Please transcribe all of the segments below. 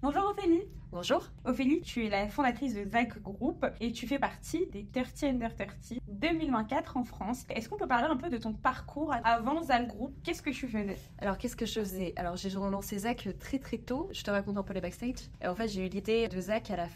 Bonjour Ophélie. Bonjour. Ophélie, tu es la fondatrice de ZAC Group et tu fais partie des 30 Under 30 2024 en France. Est-ce qu'on peut parler un peu de ton parcours avant ZAC Group? Qu'est-ce que tu faisais? Alors, qu'est-ce que je faisais? Alors, j'ai lancé ZAC très très tôt. Je te raconte un peu les backstage. En fait, j'ai eu l'idée de ZAC à la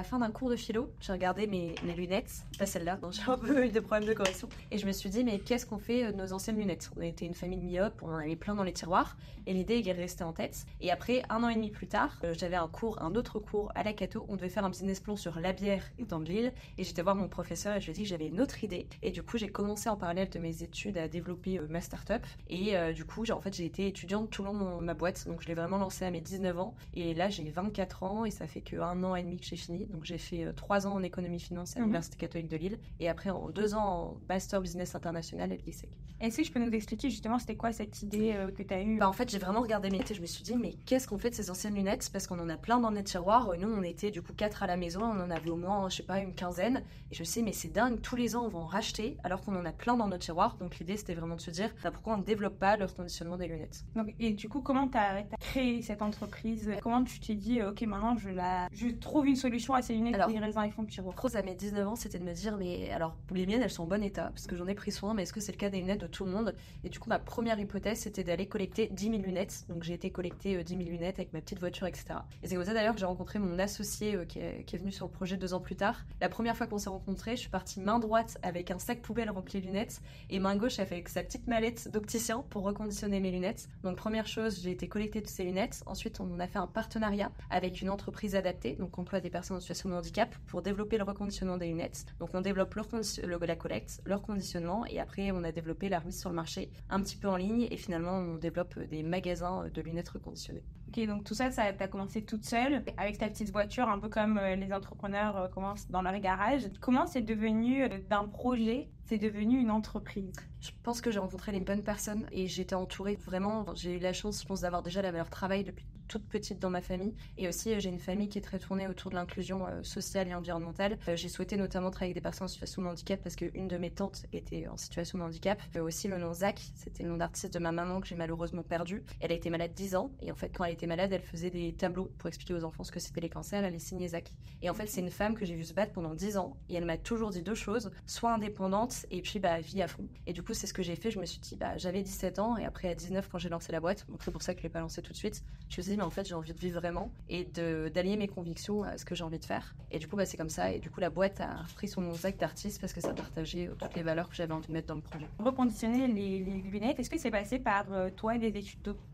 fin d'un cours de philo. J'ai regardé mes lunettes, pas celle-là, donc j'ai un peu eu des problèmes de correction. Et je me suis dit, mais qu'est-ce qu'on fait de nos anciennes lunettes? On était une famille de myopes, on en avait plein dans les tiroirs. Et l'idée est restée en tête. Et après, 1 an et demi plus tard, j'avais un autre cours à la Cato. On devait faire un business plan sur la bière dans l'île. Et j'étais voir mon professeur et je lui ai dit que j'avais une autre idée. Et du coup, j'ai commencé en parallèle de mes études à développer ma start-up. Et du coup, j'ai été étudiante tout le long de ma boîte. Donc, je l'ai vraiment lancée à mes 19 ans. Et là, j'ai 24 ans et ça fait que 1 an et demi que j'ai fini. Donc, j'ai fait 3 ans en économie finance à l'Université catholique de Lille. Et après, 2 ans en Master Business International à l'ISEC. Est-ce que je peux nous expliquer justement c'était quoi cette idée que tu as eue? En fait, j'ai vraiment regardé mes lunettes. Je me suis dit, mais qu'est-ce qu'on fait de ces anciennes lunettes? Parce qu'on en a plein dans les tiroirs. Nous, on était du coup 4 à la maison. On en avait au moins, je sais pas, une quinzaine. Et je me suis dit, mais c'est dingue. Tous les ans, on va en racheter alors qu'on en a plein dans nos tiroirs. Donc, l'idée, c'était vraiment de se dire, pourquoi on ne développe pas le reconditionnement des lunettes? Donc, et du coup, comment tu as créé cette entreprise? Comment tu t'es dit, ok, maintenant, je trouve une solution à ces lunettes pour les raisins et fonds de tiroir? À mes 19 ans, c'était de me dire, mais alors, les miennes, elles sont en bon état, parce que j'en ai pris soin, mais est-ce que c'est le cas des lunettes de tout le monde? Et du coup, ma première hypothèse, c'était d'aller collecter 10 000 lunettes. Donc, j'ai été collecter 10 000 lunettes avec ma petite voiture, etc. Et c'est comme ça, d'ailleurs, que j'ai rencontré mon associé qui est venu sur le projet 2 ans plus tard. La première fois qu'on s'est rencontrés, je suis partie main droite avec un sac poubelle rempli de lunettes, et main gauche avec sa petite mallette d'opticien pour reconditionner mes lunettes. Donc, première chose, j'ai été collecter toutes ces lunettes. Ensuite, on a fait un partenariat avec une entreprise adaptée, donc emploie des personnes en situation de handicap, pour développer le reconditionnement des lunettes. Donc, on développe la collecte, leur conditionnement, et après, on a développé la remise sur le marché un petit peu en ligne, et finalement, on développe des magasins de lunettes reconditionnées. Ok, donc tout ça t'as commencé toute seule, avec ta petite voiture, un peu comme les entrepreneurs commencent dans leur garage. Comment c'est devenu d'un projet, c'est devenu une entreprise? Je pense que j'ai rencontré les bonnes personnes et j'étais entourée vraiment, j'ai eu la chance, je pense, d'avoir déjà leur travail depuis toute petite dans ma famille. Et aussi, j'ai une famille qui est très tournée autour de l'inclusion sociale et environnementale. J'ai souhaité notamment travailler avec des personnes en situation de handicap parce qu'une de mes tantes était en situation de handicap. Aussi, le nom ZAC, c'était le nom d'artiste de ma maman que j'ai malheureusement perdu. Elle a été malade 10 ans et en fait, quand elle était malade, elle faisait des tableaux pour expliquer aux enfants ce que c'était les cancers. Elle est signée ZAC. Et en fait, c'est une femme que j'ai vue se battre pendant 10 ans et elle m'a toujours dit 2 choses, soit indépendante et puis vie à fond. Et du coup, c'est ce que j'ai fait. Je me suis dit, j'avais 17 ans et après à 19 quand j'ai lancé la boîte, donc c'est pour ça que je l'ai pas lancé tout de suite. Je me suis dit, mais en fait, j'ai envie de vivre vraiment et d'allier mes convictions à ce que j'ai envie de faire. Et du coup, c'est comme ça. Et du coup, la boîte a pris son nom ZAC d'artiste parce que ça partageait toutes les valeurs que j'avais envie de mettre dans le projet. Reconditionner les lunettes, est-ce que c'est passé par toi des études d'opticien?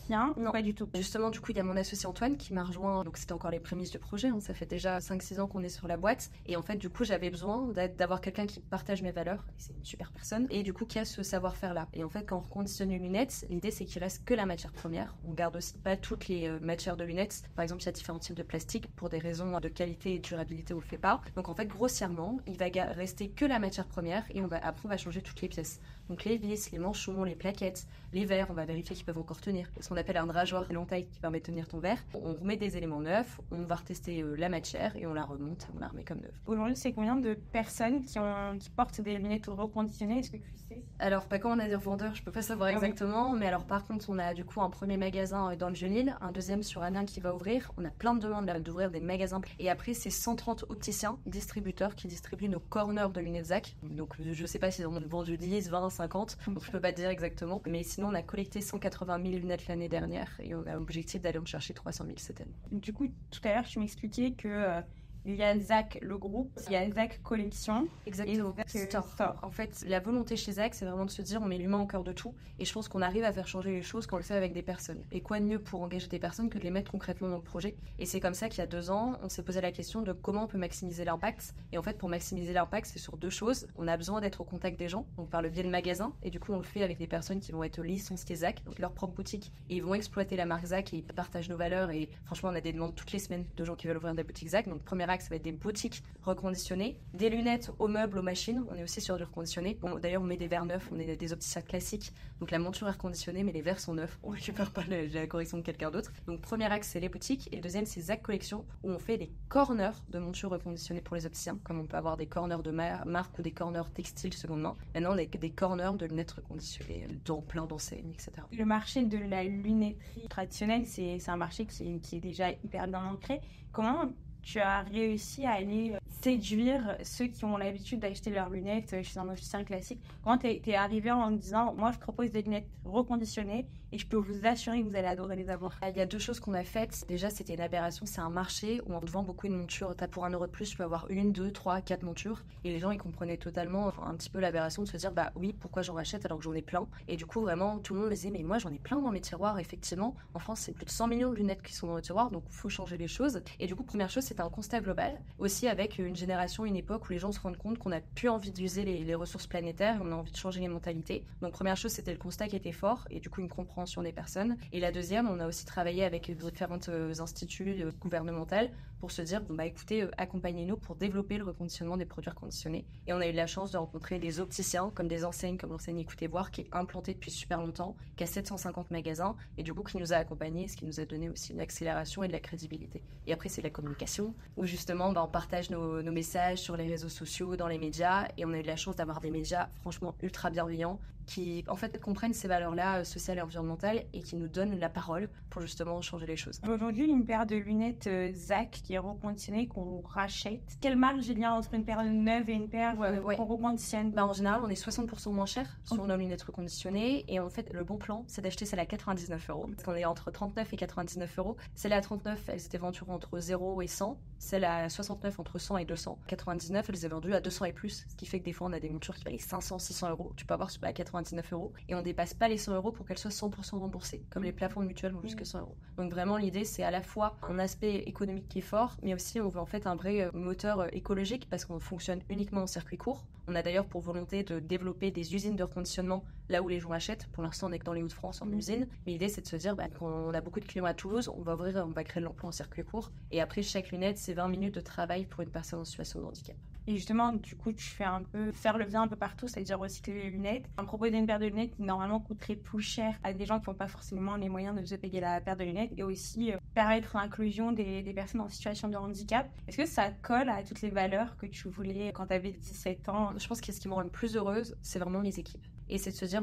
Non, pas du tout. Justement, du coup, il y a mon associé Antoine qui m'a rejoint. Donc, c'était encore les prémices du projet. Ça fait déjà 5-6 ans qu'on est sur la boîte. Et en fait, du coup, j'avais besoin d'avoir quelqu'un qui partage mes valeurs. Et c'est une super personne. Et du coup, qui a ce savoir-faire-là. Et en fait, quand on reconditionne une lunette, l'idée, c'est qu'il reste que la matière première. On garde aussi pas toutes les matières de lunettes. Par exemple, il y a différents types de plastique. Pour des raisons de qualité et de durabilité, on le fait pas. Donc, en fait, grossièrement, il va rester que la matière première. Et après, on va changer toutes les pièces. Donc, les vis, les manchons, les plaquettes, les verres, on va vérifier qu'ils peuvent encore tenir. Ce qu'on appelle un drageoir long taille qui permet de tenir ton verre. On remet des éléments neufs, on va retester la matière et on la remonte, on la remet comme neuve. Aujourd'hui, c'est combien de personnes qui portent des lunettes reconditionnées? Est-ce que tu sais? Alors, pas quand on a des revendeurs, je peux pas savoir exactement. Mais alors, par contre, on a du coup un premier magasin dans le Vieux-Lille, un deuxième sur Amiens qui va ouvrir. On a plein de demandes d'ouvrir des magasins. Et après, c'est 130 opticiens, distributeurs qui distribuent nos corners de lunettes ZAC. Donc, je sais pas si on a vendu 10, 20, 50. Donc, je peux pas te dire exactement. Mais sinon, on a collecté 180 000 lunettes l'année dernière. Et on a l'objectif d'aller en chercher 300 000 cette année. Du coup, tout à l'heure, tu m'expliquais que il y a ZAC le groupe, il y a ZAC collection. Exactement. Et ZAC store. En fait, la volonté chez ZAC, c'est vraiment de se dire on met l'humain au cœur de tout. Et je pense qu'on arrive à faire changer les choses quand on le fait avec des personnes. Et quoi de mieux pour engager des personnes que de les mettre concrètement dans le projet. Et c'est comme ça qu'il y a 2 ans, on s'est posé la question de comment on peut maximiser l'impact. Et en fait, pour maximiser l'impact, c'est sur 2 choses. On a besoin d'être au contact des gens, donc par le biais de magasin. Et du coup, on le fait avec des personnes qui vont être licenciées ZAC, donc leur propre boutique. Et ils vont exploiter la marque ZAC et ils partagent nos valeurs. Et franchement, on a des demandes toutes les semaines de gens qui veulent ouvrir des boutiques ZAC. Donc, premier axe, ça va être des boutiques reconditionnées, des lunettes aux meubles, aux machines. On est aussi sur du reconditionné. Bon, d'ailleurs, on met des verres neufs, on est des opticiens classiques. Donc la monture est reconditionnée, mais les verres sont neufs. On ne récupère pas la correction de quelqu'un d'autre. Donc premier axe, c'est les boutiques. Et le deuxième, c'est Zac Collection, où on fait des corners de montures reconditionnées pour les opticiens, comme on peut avoir des corners de marque ou des corners textiles seconde main. Maintenant, on a des corners de lunettes reconditionnées, dans plein d'enseignes, etc. Le marché de la lunetterie traditionnelle, c'est un marché qui est déjà hyper bien ancré. Comment tu as réussi à aller séduire ceux qui ont l'habitude d'acheter leurs lunettes chez un opticien classique? Comment t'es arrivé en disant, moi je propose des lunettes reconditionnées et je peux vous assurer que vous allez adorer les avoir? Il y a deux choses qu'on a faites. Déjà, c'était une aberration. C'est un marché où on te vend beaucoup de montures. T'as pour 1 euro de plus, tu peux avoir 1, 2, 3, 4 montures. Et les gens, ils comprenaient totalement un petit peu l'aberration de se dire, bah oui, pourquoi j'en rachète alors que j'en ai plein? Et du coup, vraiment, tout le monde me disait, mais moi j'en ai plein dans mes tiroirs. Effectivement, en France, c'est plus de 100 millions de lunettes qui sont dans les tiroirs, donc il faut changer les choses. Et du coup, première chose, c'est un constat global. Aussi avec une génération, une époque où les gens se rendent compte qu'on n'a plus envie d'user les ressources planétaires, on a envie de changer les mentalités. Donc première chose, c'était le constat qui était fort et du coup une compréhension des personnes. Et la deuxième, on a aussi travaillé avec différents instituts gouvernementaux pour se dire, bon, bah écoutez, accompagnez-nous pour développer le reconditionnement des produits reconditionnés. Et on a eu la chance de rencontrer des opticiens, comme des enseignes, comme l'enseigne Écoutez Voir, qui est implantée depuis super longtemps, qui a 750 magasins, et du coup qui nous a accompagnés, ce qui nous a donné aussi une accélération et de la crédibilité. Et après, c'est la communication, où justement, bah, on partage nos messages sur les réseaux sociaux, dans les médias, et on a eu la chance d'avoir des médias franchement ultra bienveillants, qui en fait comprennent ces valeurs-là sociales et environnementales et qui nous donnent la parole pour justement changer les choses. Aujourd'hui, une paire de lunettes Zac qui est reconditionnée, qu'on rachète, quelle marge il y a entre une paire neuve et une paire qu'on reconditionne? Bah, en général, on est 60% moins cher sur nos lunettes reconditionnées et en fait, le bon plan, c'est d'acheter celle à 99 €. Parce qu'on est entre 39 et 99 €. Celle à 39, elles étaient vendues entre 0 et 100. Celle à 69 entre 100 et 200. 99, elles étaient vendues à 200 et plus. Ce qui fait que des fois, on a des montures qui valent 500, 600 €. Tu peux avoir à 99 € et on dépasse pas les 100 € pour qu'elles soient 100% remboursées. Comme les plafonds mutuels vont jusqu'à 100 €. Donc vraiment, l'idée, c'est à la fois un aspect économique qui est fort, mais aussi on veut en fait un vrai moteur écologique parce qu'on fonctionne uniquement en circuit court. On a d'ailleurs pour volonté de développer des usines de reconditionnement là où les gens achètent. Pour l'instant, on est que dans les Hauts-de-France en usine. Mais l'idée, c'est de se dire, qu'on a beaucoup de clients à Toulouse, on va créer de l'emploi en circuit court. Et après, chaque lunette, c'est 20 minutes de travail pour une personne en situation de handicap. Et justement, du coup, tu fais un peu faire le bien un peu partout, c'est-à-dire recycler les lunettes. Proposer une paire de lunettes qui normalement coûterait plus cher à des gens qui n'ont pas forcément les moyens de se payer la paire de lunettes et aussi permettre l'inclusion des personnes en situation de handicap. Est-ce que ça colle à toutes les valeurs que tu voulais quand tu avais 17 ans? Je pense que ce qui me rend le plus heureuse, c'est vraiment les équipes. Et c'est de se dire,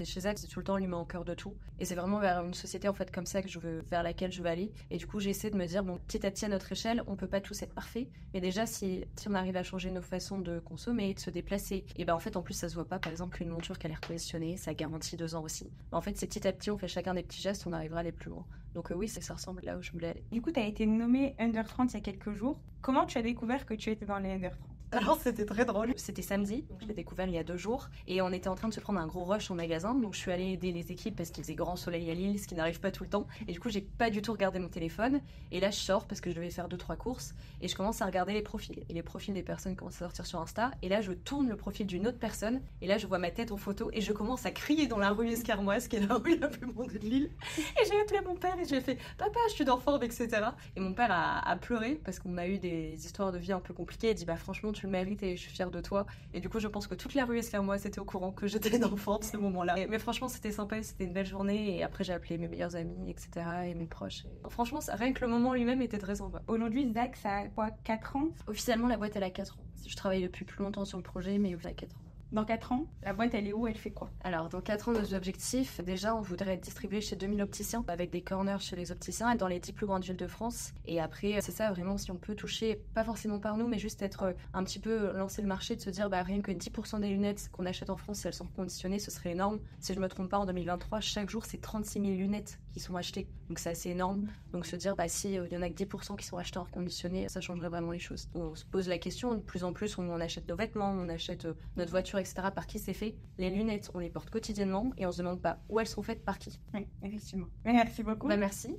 chez Zac, c'est tout le temps l'humain au cœur de tout. Et c'est vraiment vers une société en fait comme ça vers laquelle je veux aller. Et du coup, j'essaie de me dire, petit à petit à notre échelle, on peut pas tous être parfaits. Mais déjà, si on arrive à changer nos façons de consommer, de se déplacer, et en fait, en plus, ça se voit pas. Par exemple, une monture qui a l'air reconditionnée, ça garantit 2 ans aussi. En fait, c'est petit à petit, on fait chacun des petits gestes, on arrivera à aller plus loin. Donc oui, ça ressemble là où je voulais aller. Du coup, tu as été nommée Under 30 il y a quelques jours. Comment tu as découvert que tu étais dans les Under 30? Alors c'était très drôle. C'était samedi, donc je l'ai découvert il y a 2 jours. Et on était en train de se prendre un gros rush au magasin. Donc je suis allée aider les équipes parce qu'il faisait grand soleil à Lille, ce qui n'arrive pas tout le temps. Et du coup, j'ai pas du tout regardé mon téléphone. Et là, je sors parce que je devais faire 2-3 courses. Et je commence à regarder les profils. Et les profils des personnes commencent à sortir sur Insta. Et là, je tourne le profil d'une autre personne. Et là, je vois ma tête en photo. Et je commence à crier dans la rue Escarmoise, qui est la rue la plus mondée de Lille. Et j'ai appelé mon père et j'ai fait « Papa, je suis dans forme, etc. » Et mon père a pleuré parce qu'on a eu des histoires de vie un peu compliquées. Il dit « Bah franchement, tu le mérites et je suis fière de toi. » Et du coup, je pense que toute la rue Escarmoise était au courant que j'étais une enfant de ce moment-là. Mais franchement, c'était sympa, c'était une belle journée. Et après, j'ai appelé mes meilleurs amis, etc. et mes proches. Et franchement, rien que le moment lui-même était très sympa. Aujourd'hui, Zac, ça a quoi, 4 ans? Officiellement, la boîte, elle a 4 ans. Je travaille depuis plus longtemps sur le projet, mais elle a 4 ans. Dans 4 ans, la boîte, elle est où? Elle fait quoi? Alors, dans 4 ans, nos objectifs, déjà, on voudrait être distribué chez 2000 opticiens, avec des corners chez les opticiens et dans les 10 plus grandes villes de France. Et après, c'est ça, vraiment, si on peut toucher, pas forcément par nous, mais juste être un petit peu lancer le marché, de se dire, rien que 10% des lunettes qu'on achète en France, si elles sont reconditionnées, ce serait énorme. Si je me trompe pas, en 2023, chaque jour, c'est 36 000 lunettes qui sont achetées. Donc, c'est assez énorme. Donc, se dire, si il y en a que 10% qui sont achetés en reconditionné, ça changerait vraiment les choses. On se pose la question, de plus en plus, on achète nos vêtements, on achète notre voiture, etc. Par qui c'est fait? Les lunettes, on les porte quotidiennement et on se demande pas où elles sont faites par qui. Oui, effectivement. Merci beaucoup. Merci.